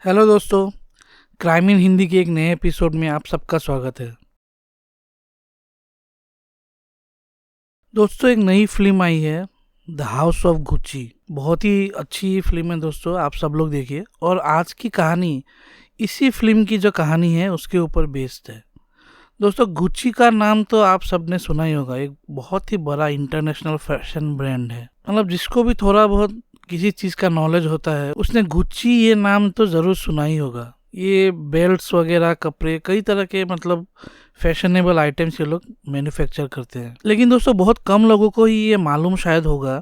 Hello दोस्तों, crime इन हिंदी के एक नए एपिसोड में आप सबका स्वागत है। दोस्तों, एक नई फिल्म आई है, द हाउस ऑफ गुच्ची। बहुत ही अच्छी फिल्म है दोस्तों, आप सब लोग देखिए। और आज की कहानी इसी फिल्म की जो कहानी है उसके ऊपर बेस्ड है। दोस्तों, गुच्ची का नाम तो आप सबने सुना ही होगा। एक बहुत ही बड़ा इंटरनेशनल फैशन ब्रांड है। मतलब जिसको भी थोड़ा बहुत किसी चीज़ का नॉलेज होता है उसने गुच्ची ये नाम तो ज़रूर सुना ही होगा। ये बेल्ट्स वगैरह, कपड़े, कई तरह के मतलब फैशनेबल आइटम्स ये लोग मैन्युफैक्चर करते हैं। लेकिन दोस्तों, बहुत कम लोगों को ही ये मालूम शायद होगा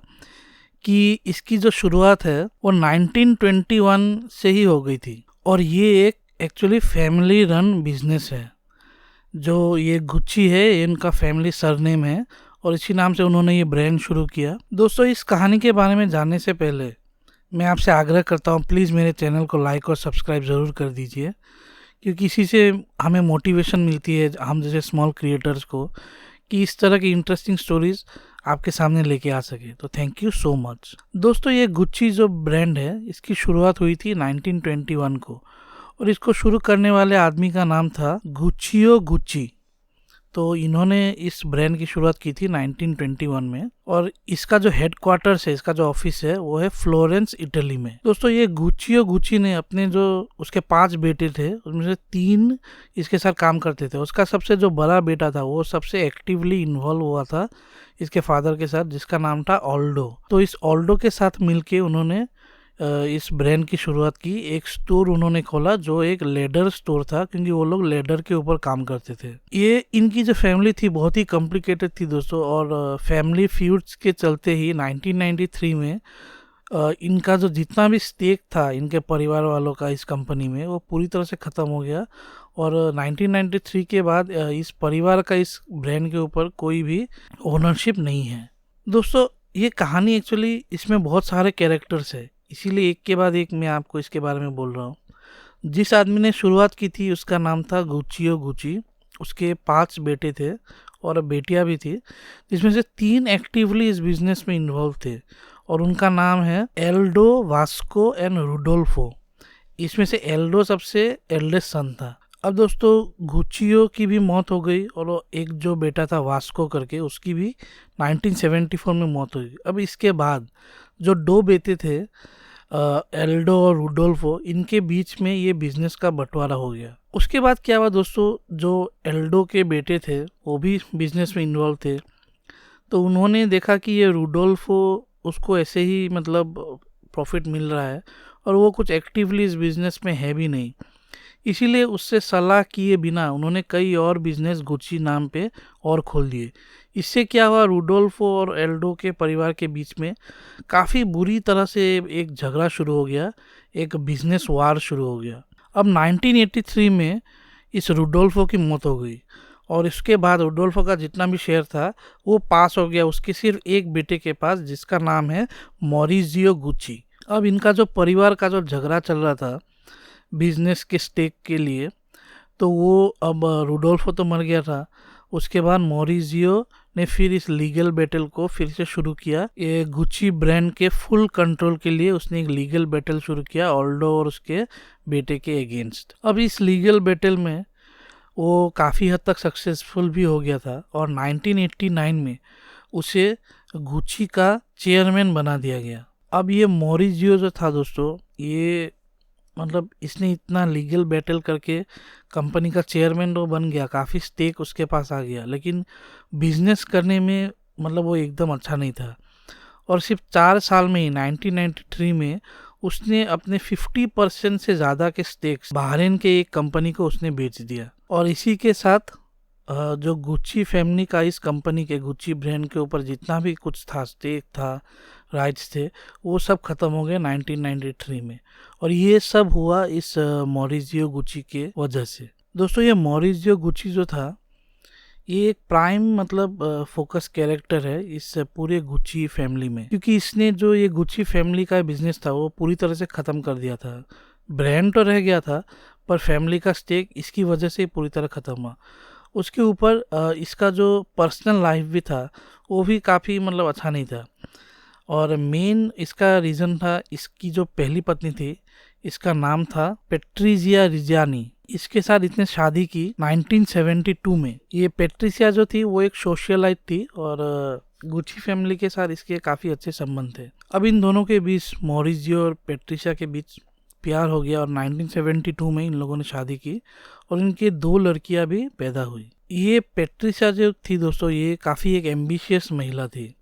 कि इसकी जो शुरुआत है वो 1921 से ही हो गई थी। और ये एक एक्चुअली फैमिली रन बिजनेस है। जो ये गुच्ची है ये इनका फैमिली सरनेम है और इसी नाम से उन्होंने ये ब्रांड शुरू किया। दोस्तों, इस कहानी के बारे में जानने से पहले मैं आपसे आग्रह करता हूँ, प्लीज़ मेरे चैनल को लाइक और सब्सक्राइब ज़रूर कर दीजिए, क्योंकि इसी से हमें मोटिवेशन मिलती है हम जैसे स्मॉल क्रिएटर्स को कि इस तरह की इंटरेस्टिंग स्टोरीज आपके सामने लेके आ सके। तो थैंक यू सो मच। दोस्तों, ये गुच्ची जो ब्रांड है इसकी शुरुआत हुई थी 1921 को और इसको शुरू करने वाले आदमी का नाम था गुच्चियो गुच्ची। तो इन्होंने इस ब्रांड की शुरुआत की थी 1921 में और इसका जो हेड क्वार्टर्स है, इसका जो ऑफिस है वो है फ्लोरेंस, इटली में। दोस्तों, ये गुच्चियो गुच्ची ने अपने जो उसके 5 बेटे थे उसमें से 3 इसके साथ काम करते थे। उसका सबसे जो बड़ा बेटा था वो सबसे एक्टिवली इन्वॉल्व हुआ था इसके फादर के साथ, जिसका नाम था ऑल्डो। तो इस ऑल्डो के साथ मिलके उन्होंने इस ब्रांड की शुरुआत की। एक स्टोर उन्होंने खोला जो एक लेडर स्टोर था, क्योंकि वो लोग लेडर के ऊपर काम करते थे। ये इनकी जो फैमिली थी बहुत ही कॉम्प्लिकेटेड थी दोस्तों, और फैमिली फ्यूड्स के चलते ही 1993 में इनका जो जितना भी स्टेक था इनके परिवार वालों का इस कंपनी में वो पूरी तरह से ख़त्म हो गया। और 1993 के बाद इस परिवार का इस ब्रांड के ऊपर कोई भी ओनरशिप नहीं है। दोस्तों, ये कहानी एक्चुअली इसमें बहुत सारे कैरेक्टर्स है, इसीलिए एक के बाद एक मैं आपको इसके बारे में बोल रहा हूँ। जिस आदमी ने शुरुआत की थी उसका नाम था गुच्चियो गुच्ची। उसके 5 बेटे थे और बेटियां भी थी, जिसमें से 3 एक्टिवली इस बिजनेस में इन्वॉल्व थे और उनका नाम है एल्डो, वास्को एंड रुडोल्फो। इसमें से एल्डो सबसे एल्डेस्ट सन था। अब दोस्तों, गुच्चियो की भी मौत हो गई और वो एक जो बेटा था वास्को करके उसकी भी 1974 में मौत हो गई। अब इसके बाद जो 2 बेटे थे एल्डो और रुडोल्फो, इनके बीच में ये बिजनेस का बंटवारा हो गया। उसके बाद क्या हुआ दोस्तों, जो एल्डो के बेटे थे वो भी बिजनेस में इन्वॉल्व थे। तो उन्होंने देखा कि ये रुडोल्फो उसको ऐसे ही मतलब प्रॉफिट मिल रहा है और वो कुछ एक्टिवली इस बिजनेस में है भी नहीं, इसीलिए उससे सलाह किए बिना उन्होंने कई और बिजनेस गुच्ची नाम पे और खोल दिए। इससे क्या हुआ, रुडोल्फो और एल्डो के परिवार के बीच में काफ़ी बुरी तरह से एक झगड़ा शुरू हो गया, एक बिजनेस वार शुरू हो गया। अब 1983 में इस रुडोल्फो की मौत हो गई और इसके बाद रुडोल्फो का जितना भी शेयर था वो पास हो गया उसके सिर्फ एक बेटे के पास, जिसका नाम है मॉरिजियो गुच्ची। अब इनका जो परिवार का जो झगड़ा चल रहा था बिजनेस के स्टेक के लिए, तो वो अब रुडोल्फो तो मर गया था। उसके बाद मॉरिजियो ने फिर इस लीगल बैटल को फिर से शुरू किया। ये गुच्ची ब्रांड के फुल कंट्रोल के लिए उसने एक लीगल बैटल शुरू किया ऑल्डो और उसके बेटे के अगेंस्ट। अब इस लीगल बैटल में वो काफ़ी हद तक सक्सेसफुल भी हो गया था और 1989 में उसे गुच्ची का चेयरमैन बना दिया गया। अब ये मॉरिजियो जो था दोस्तों, ये मतलब इसने इतना लीगल बैटल करके कंपनी का चेयरमैन तो बन गया, काफ़ी स्टेक उसके पास आ गया, लेकिन बिजनेस करने में मतलब वो एकदम अच्छा नहीं था। और सिर्फ 4 साल में ही 1993 में उसने अपने 50% से ज़्यादा के स्टेक्स बहरीन के एक कंपनी को उसने बेच दिया। और इसी के साथ जो गुच्ची फैमिली का इस कंपनी के गुच्ची ब्रांड के ऊपर जितना भी कुछ था, स्टेक था, राइट्स थे, वो सब ख़त्म हो गए 1993 में। और ये सब हुआ इस मॉरिजियो गुच्ची के वजह से। दोस्तों, ये मॉरिजियो गुच्ची जो था ये एक प्राइम मतलब फोकस कैरेक्टर है इस पूरे गुच्ची फैमिली में, क्योंकि इसने जो ये गुच्ची फैमिली का बिजनेस था वो पूरी तरह से ख़त्म कर दिया था। ब्रांड तो रह गया था पर फैमिली का स्टेक इसकी वजह से पूरी तरह ख़त्म हुआ। उसके ऊपर इसका जो पर्सनल लाइफ भी था वो भी काफ़ी मतलब अच्छा नहीं था। और मेन इसका रीज़न था, इसकी जो पहली पत्नी थी इसका नाम था पेट्रिजिया रिजानी। इसके साथ इसने शादी की 1972 में। ये पेट्रिसिया जो थी वो एक सोशलाइट थी और गुची फैमिली के साथ इसके काफ़ी अच्छे संबंध थे। अब इन दोनों के बीच, मॉरिजियो और पेट्रिसिया के बीच प्यार हो गया और 1972 में इन लोगों ने शादी की और इनके 2 लड़कियां भी पैदा हुई। ये पेट्रिसिया जो थी दोस्तों, ये काफ़ी एक एम्बिशियस महिला थी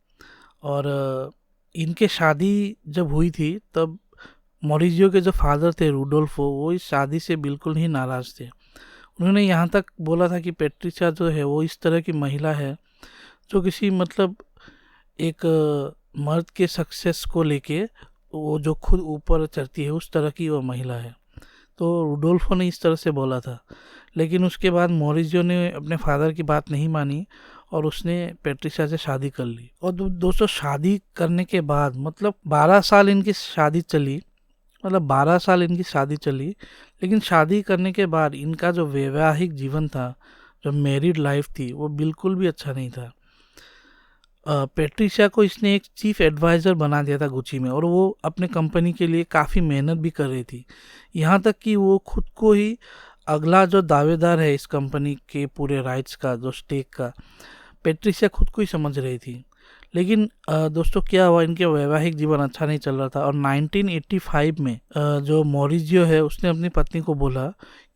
और इनके शादी जब हुई थी तब मॉरिजियो के जो फादर थे रूडोल्फो, वो इस शादी से बिल्कुल ही नाराज़ थे। उन्होंने यहाँ तक बोला था कि पेट्रिसिया जो है वो इस तरह की महिला है जो किसी मतलब एक मर्द के सक्सेस को लेके वो जो खुद ऊपर चढ़ती है उस तरह की वो महिला है। तो रूडोल्फो ने इस तरह से बोला था, लेकिन उसके बाद मॉरिजियो ने अपने फादर की बात नहीं मानी और उसने पेट्रिसिया से शादी कर ली। और दोस्तों शादी करने के बाद मतलब 12 साल इनकी शादी चली, लेकिन शादी करने के बाद इनका जो वैवाहिक जीवन था, जो मैरिड लाइफ थी, वो बिल्कुल भी अच्छा नहीं था। पेट्रिसिया को इसने एक चीफ एडवाइज़र बना दिया था गुची में और वो अपने कंपनी के लिए काफ़ी मेहनत भी कर रही थी। यहाँ तक कि वो खुद को ही अगला जो दावेदार है इस कंपनी के पूरे राइट्स का, जो स्टेक का, पेट्रिसिया खुद को ही समझ रही थी। लेकिन दोस्तों क्या हुआ, इनके वैवाहिक जीवन अच्छा नहीं चल रहा था और 1985 में जो मॉरिजियो है उसने अपनी पत्नी को बोला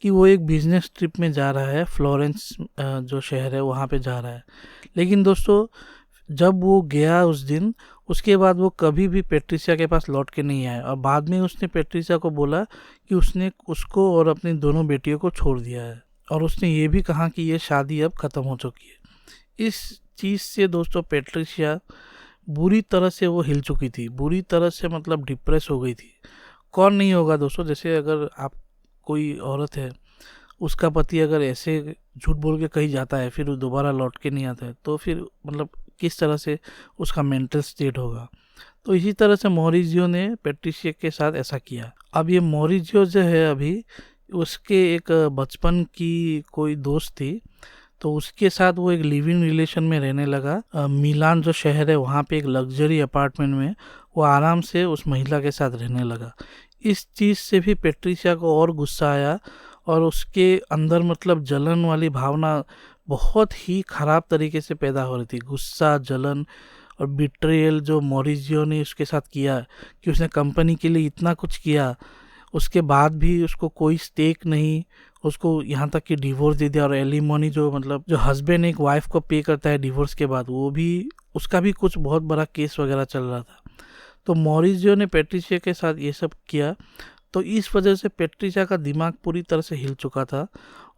कि वो एक बिजनेस ट्रिप में जा रहा है, फ्लोरेंस जो शहर है वहाँ पे जा रहा है। लेकिन दोस्तों जब वो गया उस दिन, उसके बाद वो कभी भी पेट्रिसिया के पास लौट के नहीं आया और बाद में उसने पेट्रिसिया को बोला कि उसने उसको और अपनी दोनों बेटियों को छोड़ दिया है और उसने ये भी कहा कि ये शादी अब ख़त्म हो चुकी है। इस चीज़ से दोस्तों पेट्रिसिया बुरी तरह से वो हिल चुकी थी, बुरी तरह से मतलब डिप्रेस हो गई थी। कौन नहीं होगा दोस्तों, जैसे अगर आप कोई औरत है, उसका पति अगर ऐसे झूठ बोल के कहीं जाता है फिर दोबारा लौट के नहीं आता है, तो फिर मतलब किस तरह से उसका मेंटल स्टेट होगा। तो इसी तरह से मॉरिजियो ने पेट्रिसिया के साथ ऐसा किया। अब ये मॉरिजियो जो है अभी, उसके एक बचपन की कोई दोस्त थी, तो उसके साथ वो एक लिविंग रिलेशन में रहने लगा। मिलान जो शहर है वहाँ पे एक लग्जरी अपार्टमेंट में वो आराम से उस महिला के साथ रहने लगा। इस चीज़ से भी पेट्रिसिया को और गुस्सा आया और उसके अंदर मतलब जलन वाली भावना बहुत ही ख़राब तरीके से पैदा हो रही थी। गुस्सा, जलन और बिट्रेयल जो मॉरिजियो ने उसके साथ किया कि उसने कंपनी के लिए इतना कुछ किया, उसके बाद भी उसको कोई स्टेक नहीं, उसको यहाँ तक कि डिवोर्स दे दिया और एलिमोनी जो मतलब जो हस्बैंड एक वाइफ को पे करता है डिवोर्स के बाद, वो भी उसका भी कुछ बहुत बड़ा केस वगैरह चल रहा था। तो मॉरिजियो ने पेट्रिसिया के साथ ये सब किया, तो इस वजह से पेट्रिसिया का दिमाग पूरी तरह से हिल चुका था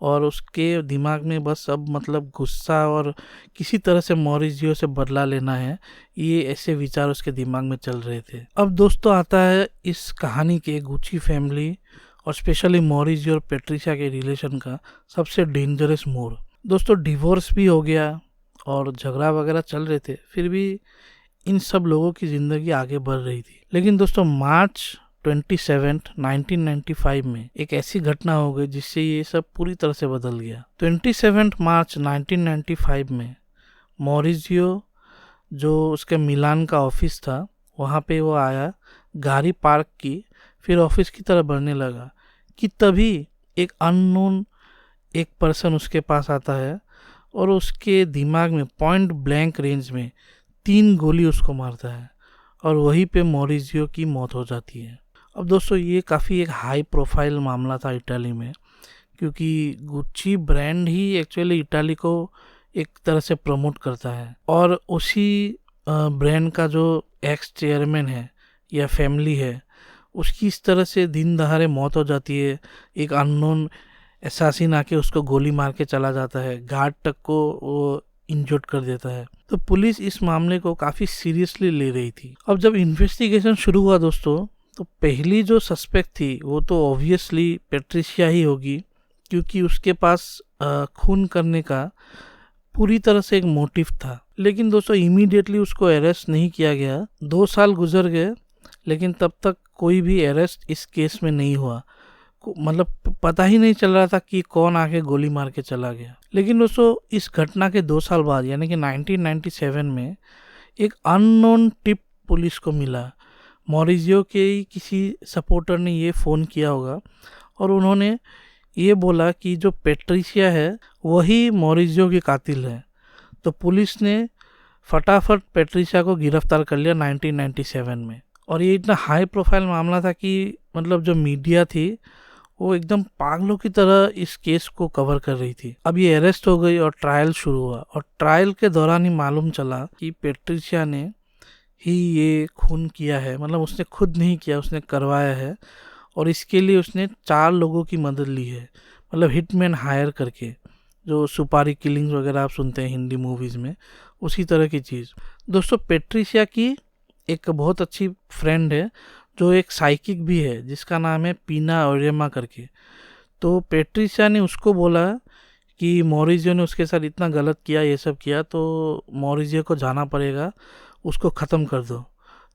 और उसके दिमाग में बस अब मतलब गुस्सा और किसी तरह से मॉरिजियो से बदला लेना है, ये ऐसे विचार उसके दिमाग में चल रहे थे। अब दोस्तों आता है इस कहानी के गुची फैमिली और स्पेशली मॉरिजियो और पेट्रिसिया के रिलेशन का सबसे डेंजरस मोड़। दोस्तों डिवोर्स भी हो गया और झगड़ा वगैरह चल रहे थे, फिर भी इन सब लोगों की ज़िंदगी आगे बढ़ रही थी। लेकिन दोस्तों मार्च 27, 1995 में एक ऐसी घटना हो गई जिससे ये सब पूरी तरह से बदल गया। 27 मार्च 1995 में मॉरिजियो जो उसके मिलान का ऑफिस था वहाँ पे वो आया, गाड़ी पार्क की, फिर ऑफिस की तरफ बढ़ने लगा कि तभी एक अननोन एक पर्सन उसके पास आता है और उसके दिमाग में पॉइंट ब्लैंक रेंज में 3 गोली उसको मारता है और वहीं पे मॉरिजियो की मौत हो जाती है। अब दोस्तों ये काफ़ी एक हाई प्रोफाइल मामला था इटाली में, क्योंकि गुच्ची ब्रांड ही एक्चुअली इटाली को एक तरह से प्रमोट करता है और उसी ब्रांड का जो एक्स चेयरमैन है या फैमिली है उसकी इस तरह से दिन दहाड़े मौत हो जाती है। एक अननोन एसासिन आके उसको गोली मार के चला जाता है, गार्ड तक को वो इंजर्ड कर देता है। तो पुलिस इस मामले को काफ़ी सीरियसली ले रही थी। अब जब इन्वेस्टिगेशन शुरू हुआ दोस्तों, तो पहली जो सस्पेक्ट थी वो तो ऑब्वियसली पेट्रिसिया ही होगी, क्योंकि उसके पास खून करने का पूरी तरह से एक मोटिव था। लेकिन दोस्तों इमीडिएटली उसको अरेस्ट नहीं किया गया। 2 साल गुजर गए लेकिन तब तक कोई भी अरेस्ट इस केस में नहीं हुआ। मतलब पता ही नहीं चल रहा था कि कौन आके गोली मार के चला गया। लेकिन दोस्तों इस घटना के 2 साल बाद यानी कि 1997 में एक अननोन टिप पुलिस को मिला। मॉरिजियो के ही किसी सपोर्टर ने ये फ़ोन किया होगा और उन्होंने ये बोला कि जो पेट्रिशिया है वही मॉरिजियो की कातिल है। तो पुलिस ने फटाफट पेट्रिशिया को गिरफ्तार कर लिया 1997 में। और ये इतना हाई प्रोफाइल मामला था कि मतलब जो मीडिया थी वो एकदम पागलों की तरह इस केस को कवर कर रही थी। अब ये अरेस्ट हो गई और ट्रायल शुरू हुआ और ट्रायल के दौरान ही मालूम चला कि पेट्रिशिया ने ही ये खून किया है। मतलब उसने खुद नहीं किया, उसने करवाया है और इसके लिए उसने 4 लोगों की मदद ली है। मतलब हिटमैन हायर करके, जो सुपारी किलिंग्स वगैरह आप सुनते हैं हिंदी मूवीज़ में, उसी तरह की चीज़। दोस्तों पेट्रिशिया की एक बहुत अच्छी फ्रेंड है जो एक साइकिक भी है जिसका नाम है पीना ओरेमा करके। तो पेट्रिशिया ने उसको बोला कि मॉरिजियो ने उसके साथ इतना गलत किया, ये सब किया, तो मॉरिजियो को जाना पड़ेगा, उसको ख़त्म कर दो।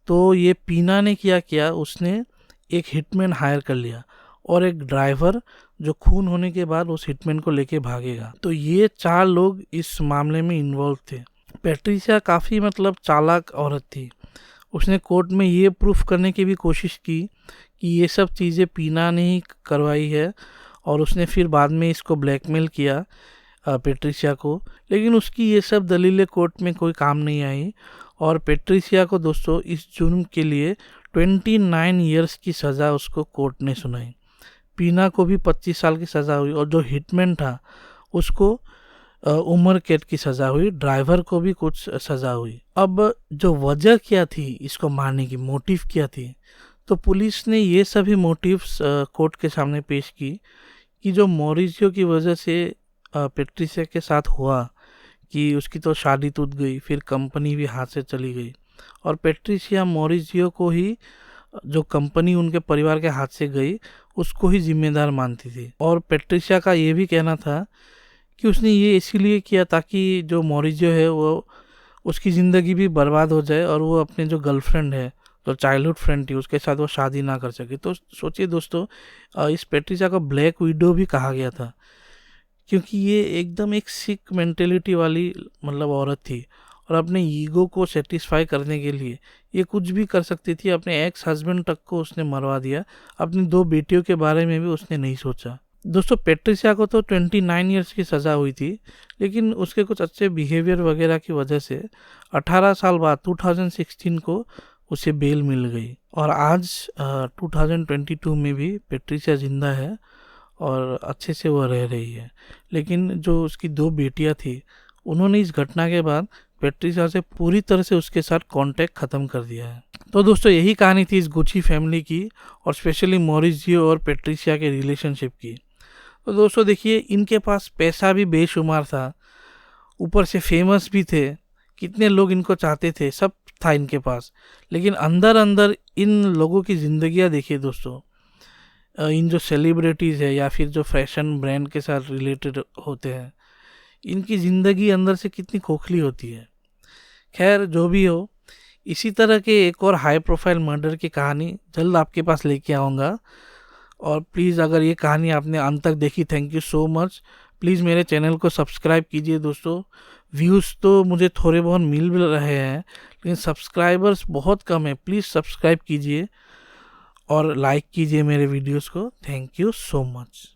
तो ये पीना ने किया, उसने एक हिटमैन हायर कर लिया और एक ड्राइवर जो खून होने के बाद उस हिटमैन को लेके भागेगा। तो ये 4 लोग इस मामले में इन्वॉल्व थे। पेट्रिशिया काफ़ी मतलब चालाक औरत थी। उसने कोर्ट में ये प्रूफ करने की भी कोशिश की कि ये सब चीज़ें पीना ने ही करवाई है और उसने फिर बाद में इसको ब्लैकमेल किया पेट्रिशिया को। लेकिन उसकी ये सब दलीलें कोर्ट में कोई काम नहीं आई और पेट्रिशिया को दोस्तों इस जुर्म के लिए 29 ईयर्स की सज़ा उसको कोर्ट ने सुनाई। पीना को भी 25 साल की सज़ा हुई और जो हिटमैन था उसको उम्र कैद की सज़ा हुई, ड्राइवर को भी कुछ सज़ा हुई। अब जो वजह क्या थी इसको मारने की, मोटिव क्या थी, तो पुलिस ने ये सभी मोटिव्स कोर्ट के सामने पेश की कि जो मॉरिजियो की वजह से पेट्रिशिया के साथ हुआ कि उसकी तो शादी टूट गई, फिर कंपनी भी हाथ से चली गई और पेट्रिशिया मॉरिजियो को ही, जो कंपनी उनके परिवार के हाथ से गई, उसको ही जिम्मेदार मानती थी। और पेट्रिशिया का ये भी कहना था कि उसने ये इसीलिए किया ताकि जो मॉरिजियो है वो उसकी ज़िंदगी भी बर्बाद हो जाए और वो अपने जो गर्लफ्रेंड है, जो चाइल्डहुड फ्रेंड थी, उसके साथ वो शादी ना कर सके। तो सोचिए दोस्तों, इस पेट्रिशिया को ब्लैक विडो भी कहा गया था क्योंकि ये एकदम एक सिक मेंटेलिटी वाली मतलब औरत थी और अपने ईगो को सेटिस्फाई करने के लिए ये कुछ भी कर सकती थी। अपने एक्स हस्बैंड तक को उसने मरवा दिया, अपनी 2 बेटियों के बारे में भी उसने नहीं सोचा। दोस्तों पेट्रिशिया को तो 29 ईयर्स की सज़ा हुई थी, लेकिन उसके कुछ अच्छे बिहेवियर वगैरह की वजह से 18 साल बाद 2016 को उसे बेल मिल गई और आज 2022 में भी पेट्रिशिया ज़िंदा है और अच्छे से वो रह रही है। लेकिन जो उसकी 2 बेटियां थी उन्होंने इस घटना के बाद पेट्रिशिया से पूरी तरह से उसके साथ कांटेक्ट ख़त्म कर दिया है। तो दोस्तों यही कहानी थी इस गुची फैमिली की और स्पेशली मॉरिजियो और पेट्रिशिया के रिलेशनशिप की। तो दोस्तों देखिए, इनके पास पैसा भी बेशुमार था, ऊपर से फेमस भी थे, कितने लोग इनको चाहते थे, सब था इनके पास। लेकिन अंदर अंदर इन लोगों की ज़िंदगियाँ देखिए दोस्तों, इन जो सेलिब्रिटीज़ है या फिर जो फैशन ब्रांड के साथ रिलेटेड होते हैं, इनकी ज़िंदगी अंदर से कितनी खोखली होती है। खैर जो भी हो, इसी तरह के एक और हाई प्रोफाइल मर्डर की कहानी जल्द आपके पास लेके आऊँगा। और प्लीज़ अगर ये कहानी आपने अंत तक देखी, thank you so much. Please मेरे चैनल को सब्सक्राइब कीजिए दोस्तों। व्यूज़ तो मुझे थोड़े बहुत मिल भी रहे हैं लेकिन सब्सक्राइबर्स बहुत कम है। प्लीज़ सब्सक्राइब कीजिए और लाइक कीजिए मेरे वीडियोस को। Thank you so much.